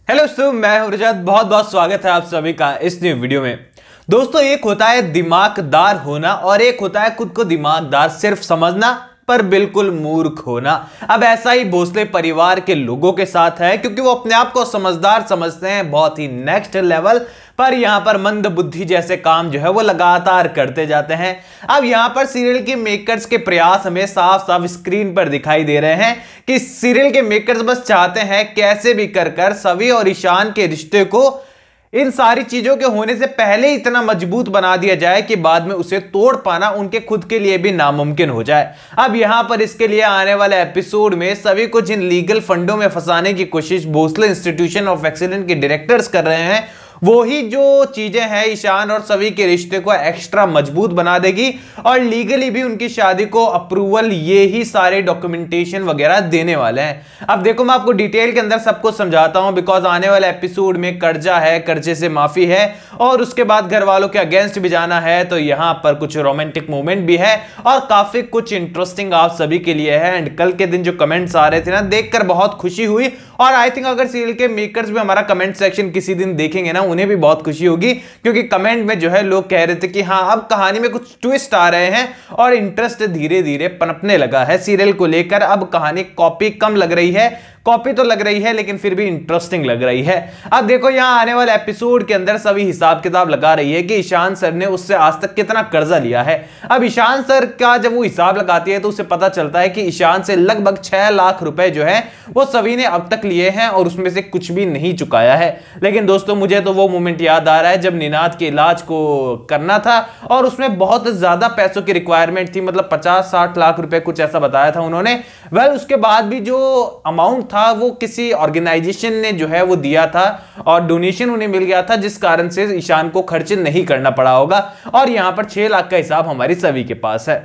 Hello दोस्तों, मैं हूं रजत। बहुत बहुत स्वागत है आप सभी का इस न्यू वीडियो में। दोस्तों, एक होता है दिमागदार होना और एक होता है खुद को दिमागदार सिर्फ समझना पर बिल्कुल मूर्ख होना। अब ऐसा ही भोसले परिवार के लोगों के साथ है, क्योंकि वो अपने आप को समझदार समझते हैं बहुत ही नेक्स्ट लेवल पर, यहां पर मंद बुद्धि जैसे काम जो है वो लगातार करते जाते हैं। अब यहां पर सीरियल के मेकर्स के प्रयास हमें साफ साफ स्क्रीन पर दिखाई दे रहे हैं कि सीरियल के मेकर्स बस चाहते हैं कैसे भी कर सवी और ईशान के रिश्ते को इन सारी चीजों के होने से पहले इतना मजबूत बना दिया जाए कि बाद में उसे तोड़ पाना उनके खुद के लिए भी नामुमकिन हो जाए। अब यहां पर इसके लिए आने वाले एपिसोड में सभी को जिन लीगल फंडों में फंसाने की कोशिश भोसले इंस्टीट्यूशन ऑफ एक्सीलेंस के डायरेक्टर्स कर रहे हैं, वो ही जो चीजें हैं ईशान और सभी के रिश्ते को एक्स्ट्रा मजबूत बना देगी और लीगली भी उनकी शादी को अप्रूवल ये ही सारे डॉक्यूमेंटेशन वगैरह देने वाले हैं। अब देखो, मैं आपको डिटेल के अंदर सब कुछ समझाता हूं, बिकॉज आने वाले एपिसोड में कर्जा है, कर्जे से माफी है और उसके बाद घर वालों के अगेंस्ट भी जाना है, तो यहां पर कुछ रोमांटिक मोमेंट भी है और काफी कुछ इंटरेस्टिंग आप सभी के लिए है। एंड कल के दिन जो कमेंट्स आ रहे थे ना, देखकर बहुत खुशी हुई और आई थिंक अगर सीरियल के मेकर्स भी हमारा कमेंट सेक्शन किसी दिन देखेंगे ना, उन्हें भी बहुत खुशी होगी, क्योंकि कमेंट में जो है लोग कह रहे थे कि हाँ, अब कहानी में कुछ ट्विस्ट आ रहे हैं और इंटरेस्ट धीरे धीरे पनपने लगा है सीरियल को लेकर। अब कहानी कॉपी कम लग रही है, कॉपी तो लग रही है लेकिन फिर भी इंटरेस्टिंग लग रही है। अब देखो, यहां आने वाले एपिसोड के अंदर सभी हिसाब किताब लगा रही है कि ईशान सर ने उससे आज तक कितना कर्जा लिया है। अब ईशान सर का जब वो हिसाब लगाती है तो उसे पता चलता है कि ईशान से लगभग 6 लाख रुपए जो है वो सभी ने अब तक लिए हैं और उसमें से कुछ भी नहीं चुकाया है। लेकिन दोस्तों, मुझे तो वो मोमेंट याद आ रहा है जब निनाद के इलाज को करना था और उसमें बहुत ज्यादा पैसों की रिक्वायरमेंट थी, मतलब 50-60 लाख रुपए कुछ ऐसा बताया था उन्होंने। उसके बाद भी जो अमाउंट था वो किसी ऑर्गेनाइजेशन ने जो है वो दिया था और डोनेशन उन्हें मिल गया था, जिस कारण से ईशान को खर्च नहीं करना पड़ा होगा और यहां पर 6 लाख का हिसाब हमारी सभी के पास है।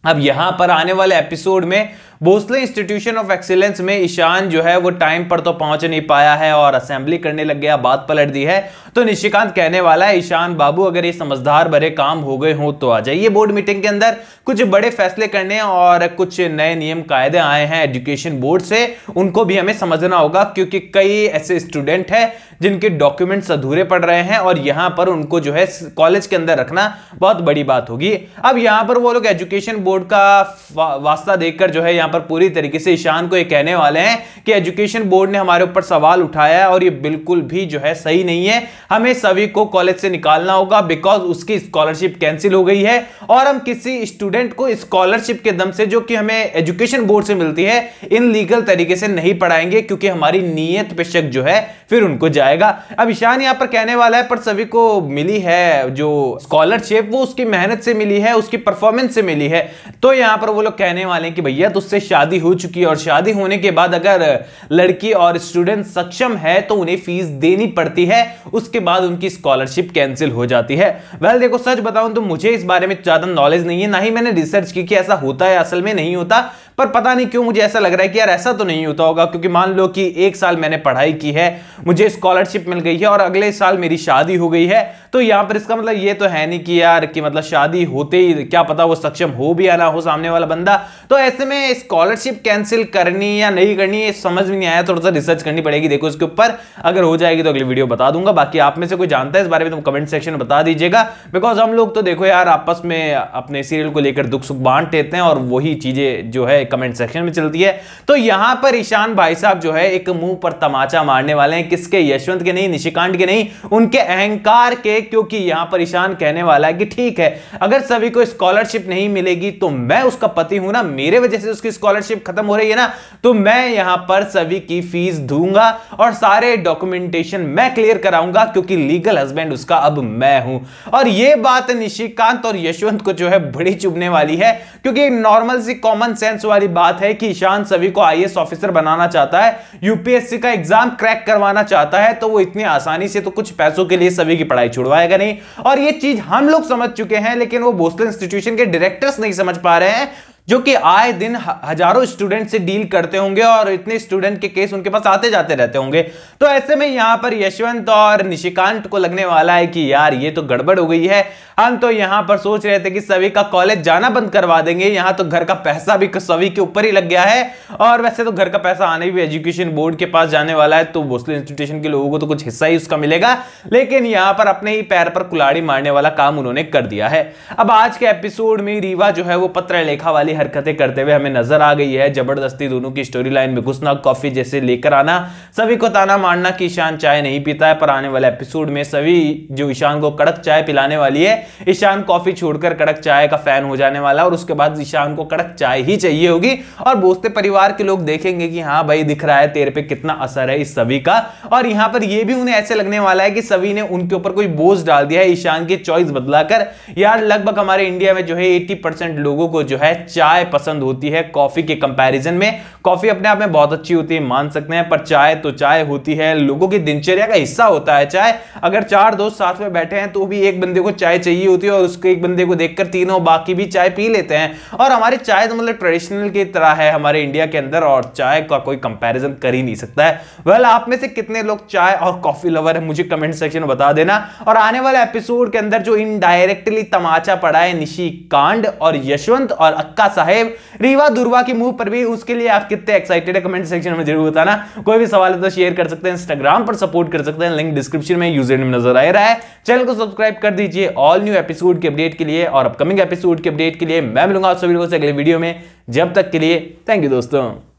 अब यहां पर आने वाले एपिसोड में भोसले इंस्टीट्यूशन ऑफ एक्सीलेंस में ईशान जो है वो टाइम पर तो पहुंच नहीं पाया है और असेंबली करने लग गया, बात पलट दी है। तो निशिकांत कहने वाला है, ईशान बाबू अगर ये समझदार भरे काम हो गए हो तो आ जाइए बोर्ड मीटिंग के अंदर, कुछ बड़े फैसले करने और कुछ नए नियम कायदे आए हैं एजुकेशन बोर्ड से, उनको भी हमें समझना होगा, क्योंकि कई ऐसे स्टूडेंट हैं जिनके डॉक्यूमेंट्स अधूरे पड़ रहे हैं और यहां पर उनको जो है कॉलेज के अंदर रखना बहुत बड़ी बात होगी। अब यहां पर वो लोग एजुकेशन बोर्ड का वास्ता देकर जो है पर पूरी तरीके से ईशान को ये कहने वाले हैं कि एजुकेशन बोर्ड ने हमारे ऊपर सवाल उठाया है और ये बिल्कुल भी जो है सही नहीं है, हमें सभी को कॉलेज से निकालना होगा बिकॉज उसकी स्कॉलरशिप कैंसिल हो गई है और हम किसी स्टूडेंट को स्कॉलरशिप के दम से जो कि हमें एजुकेशन बोर्ड से मिलती है इन लीगल तरीके से नहीं पढ़ाएंगे, क्योंकि हमारी नीयत पे शक जो है फिर उनको जाएगा। अब ईशान यहां पर कहने वाला है, पर सभी को मिली है जो स्कॉलरशिप वो उसकी मेहनत से मिली है, उसकी परफॉर्मेंस से मिली है। तो यहां पर वो लोग कहने वाले हैं कि भैया तुझसे शादी हो चुकी है और शादी होने के बाद अगर लड़की और स्टूडेंट सक्षम है तो उन्हें फीस देनी पड़ती है, उसके बाद उनकी स्कॉलरशिप कैंसिल हो जाती है। देखो, सच बताऊं तो मुझे इस बारे में ज्यादा नॉलेज नहीं है, ना ही मैंने रिसर्च की कि ऐसा होता है, असल में नहीं होता, पर पता नहीं क्यों मुझे ऐसा लग रहा है कि यार ऐसा तो नहीं होता होगा, क्योंकि मान लो कि 1 साल मैंने पढ़ाई की है, मुझे स्कॉलरशिप मिल गई है और अगले साल मेरी शादी हो गई है, तो यहां पर इसका मतलब ये तो है नहीं कि यार कि मतलब शादी होते ही क्या पता वो सक्षम हो भी या ना हो सामने वाला बंदा। तो ऐसे में स्कॉलरशिप कैंसिल करनी या नहीं करनी ये समझ में नहीं आया, थोड़ा सा रिसर्च करनी पड़ेगी। देखो इसके ऊपर, अगर हो जाएगी तो अगली वीडियो बता दूंगा। बाकी आप में से कोई जानता है इस बारे में तो कमेंट सेक्शन में बता दीजिएगा, बिकॉज हम लोग तो देखो यार आपस में अपने सीरियल को लेकर दुख सुख बांट लेते हैं और वही चीजें जो है कमेंट सेक्शन में चलती है। तो यहां पर ईशान भाई साहब जो है एक मुंह पर तमाचा मारने वाले हैं, किसके? यशवंत के नहीं, निशिकांत के नहीं, उनके अहंकार के, क्योंकि यहां पर ईशान कहने वाला है कि ठीक है, अगर सभी को स्कॉलरशिप नहीं मिलेगी तो मैं उसका पति हूं ना, मेरे वजह से उसकी स्कॉलरशिप खत्म हो रही है ना, तो मैं यहां पर सभी की फीस दूंगा और सारे डॉक्यूमेंटेशन मैं क्लियर कराऊंगा, क्योंकि लीगल हस्बैंड उसका अब मैं हूं। और यह बात निशिकांत और यशवंत को जो है बड़ी चुभने वाली है, क्योंकि नॉर्मल सी कॉमन सेंस वाली बात है कि ईशान सभी को आईएएस ऑफिसर बनाना चाहता है, यूपीएससी का एग्जाम क्रैक करवाना चाहता है, तो वो इतनी आसानी से तो कुछ पैसों के लिए सभी की पढ़ाई छुड़वाएगा नहीं। और ये चीज हम लोग समझ चुके हैं, लेकिन वो भोसले इंस्टीट्यूशन के डायरेक्टर्स नहीं समझ पा रहे हैं। जो कि आए दिन हजारों स्टूडेंट से डील करते होंगे और इतने स्टूडेंट के केस उनके पास आते जाते रहते होंगे। तो ऐसे में यहां पर यशवंत और निशिकांत को लगने वाला है कि यार ये तो गड़बड़ हो गई है, हम तो यहां पर सोच रहे थे कि सभी का कॉलेज जाना बंद करवा देंगे, यहां तो घर का पैसा भी सभी के ऊपर ही लग गया है। और वैसे तो घर का पैसा आने भी एजुकेशन बोर्ड के पास जाने वाला है, तो भोसले इंस्टीट्यूशन के लोगों को तो कुछ हिस्सा ही उसका मिलेगा, लेकिन यहां पर अपने ही पैर पर कुल्हाड़ी मारने वाला काम उन्होंने कर दिया है। अब आज के एपिसोड में रीवा जो है वो पत्र लेखा वाली हरकतें करते हुए हमें नजर आ गई है। जबरदस्ती दोनों की स्टोरी लाइन में घुसना, कॉफी जैसे लेकर आना, सभी को ताना मारना कि ईशान चाय नहीं पीता है, पर आने वाले एपिसोड में सभी जो ईशान को कड़क चाय पिलाने वाली है, ईशान कॉफी छोड़कर कड़क चाय का फैन हो जाने वाला है और उसके बाद ईशान को कड़क चाय ही चाहिए होगी। और भोसले परिवार के लोग देखेंगे कि हाँ भाई दिख रहा है तेरे पे कितना असर है इस सभी का, और यहां पर यह भी उन्हें ऐसे लगने वाला है कि सभी ने उनके ऊपर कोई बोझ डाल दिया है ईशान की चॉइस बदलाकर। यार लगभग हमारे इंडिया में जो है 80% लोगों को जो है चाय पसंद होती है कॉफी के कंपैरिजन में। कॉफी अपने आप में बहुत अच्छी होती है, मान सकते हैं, पर चाय तो चाय होती है, लोगों की दिनचर्या का हिस्सा होता है चाय। अगर 4 दोस्त साथ में बैठे हैं तो भी एक बंदे को चाय चाहिए होती है और उसके एक बंदे को देखकर तीनों बाकी भी चाय पी लेते हैं। और हमारी चाय तो मतलब ट्रेडिशनल की तरह है हमारे इंडिया के अंदर, और चाय का कोई कंपैरिजन कर ही नहीं सकता है। वेल आप में से कितने लोग चाय और कॉफी लवर है मुझे कमेंट सेक्शन में बता देना। और आने वाले एपिसोड के अंदर जो इनडायरेक्टली तमाचा पड़ा है निशिकांत और यशवंत और अक्का साहेब रीवा दुर्वा की मुंह पर भी, उसके लिए आप कितने एक्साइटेड है कमेंट सेक्शन में जरूर बताना। कोई भी सवाल है तो शेयर कर सकते हैं, इंस्टाग्राम पर सपोर्ट कर सकते हैं, लिंक डिस्क्रिप्शन में यूजर नेम नजर आ रहा है। चैनल को सब्सक्राइब कर दीजिए ऑल न्यू एपिसोड के अपडेट के लिए, और अपकमिंग एपिसोड के अपडेट के लिए मैं मिलूंगा आप सभी लोगों से अगले वीडियो में। जब तक के लिए थैंक यू दोस्तों।